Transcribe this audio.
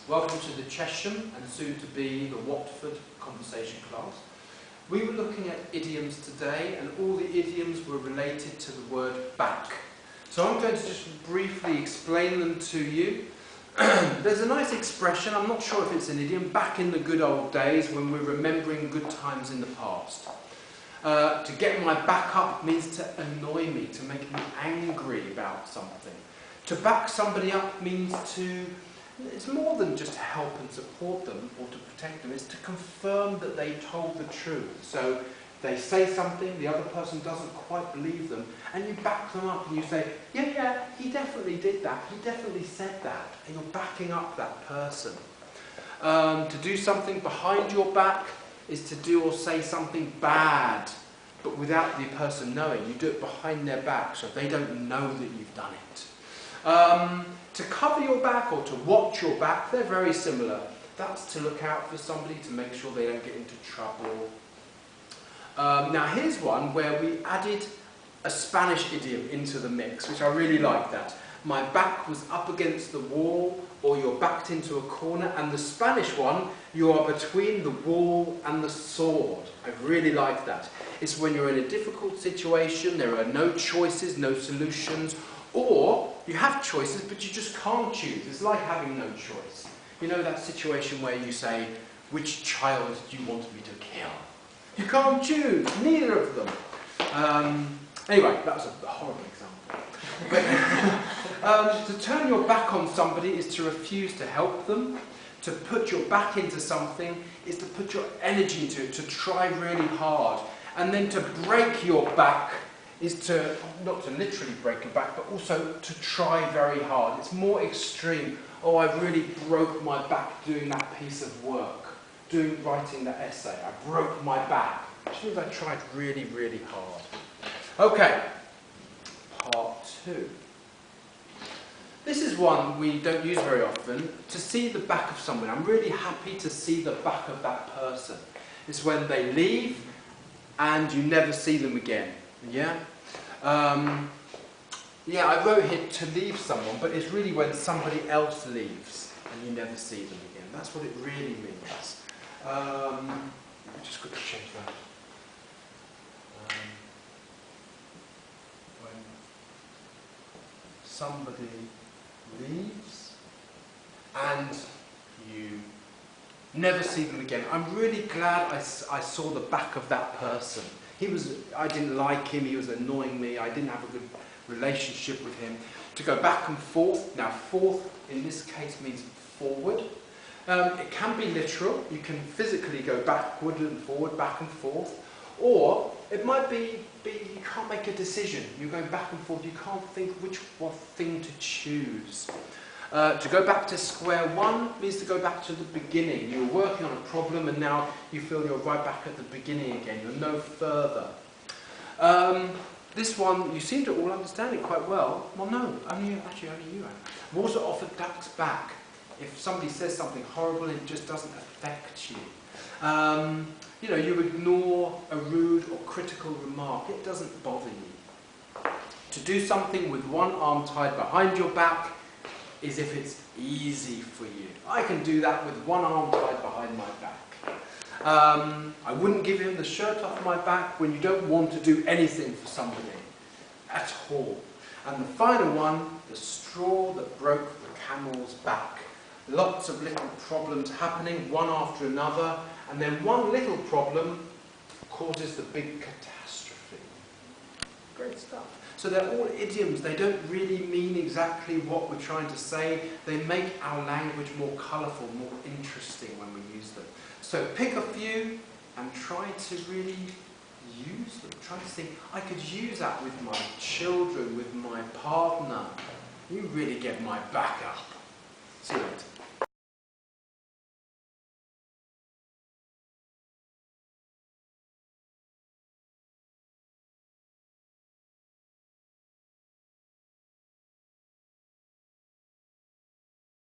Welcome to the Chesham and soon to be the Watford conversation class. We were looking at idioms today and all the idioms were related to the word back. So I'm going to just briefly explain them to you. There's a nice expression, I'm not sure if it's an idiom, back in the good old days when we're remembering good times in the past. To get my back up means to annoy me, to make me angry about something. To back somebody up means to, it's more than just to help and support them or to protect them, it's to confirm that they told the truth. So they say something, the other person doesn't quite believe them, and you back them up and you say, yeah, he definitely did that, he definitely said that, and you're backing up that person. To do something behind your back is to do or say something bad, but without the person knowing. You do it behind their back, so they don't know that you've done it. To cover your back or to watch your back, they're very similar. That's to look out for somebody, to make sure they don't get into trouble. Now here's one where we added a Spanish idiom into the mix, which I really like that. My back was up against the wall, or you're backed into a corner, and the Spanish one, you are between the wall and the sword. I really like that. It's when you're in a difficult situation, there are no choices, no solutions, or you have choices but you just can't choose. It's like having no choice. You know that situation where you say, which child do you want me to kill? You can't choose, neither of them. Anyway, that was a horrible example. But to turn your back on somebody is to refuse to help them. To put your back into something is to put your energy into it, to try really hard. And then to break your back is to, not to literally break your back, but also to try very hard. It's more extreme. Oh, I really broke my back doing that piece of work, writing that essay. I broke my back, which means I tried really, really hard. Okay, part 2. This is one we don't use very often, to see the back of someone. I'm really happy to see the back of that person. It's when they leave and you never see them again. Yeah? Yeah, I wrote here to leave someone, but it's really when somebody else leaves and you never see them again. That's what it really means. Let me just quickly change that. When somebody leaves and you never see them again. I'm really glad I saw the back of that person. I didn't like him, he was annoying me, I didn't have a good relationship with him. To go back and forth, now forth in this case means forward. It can be literal, you can physically go backward and forward, back and forth. Or it might be you can't make a decision, you go back and forth, you can't think what thing to choose. To go back to square one means to go back to the beginning. You were working on a problem and now you feel you're right back at the beginning again. You're no further. This one, you seem to all understand it quite well. Well, no, only you. Water off a duck's back. If somebody says something horrible, it just doesn't affect you. You know, you ignore a rude or critical remark. It doesn't bother you. To do something with one arm tied behind your back is if it's easy for you. I can do that with one arm tied behind my back. I wouldn't give him the shirt off my back when you don't want to do anything for somebody at all. And the final one, the straw that broke the camel's back. Lots of little problems happening, one after another, and then one little problem causes the big catastrophe. Great stuff. So they're all idioms. They don't really mean exactly what we're trying to say. They make our language more colourful, more interesting when we use them. So pick a few and try to really use them. Try to think, I could use that with my children, with my partner. You really get my back up. See you later.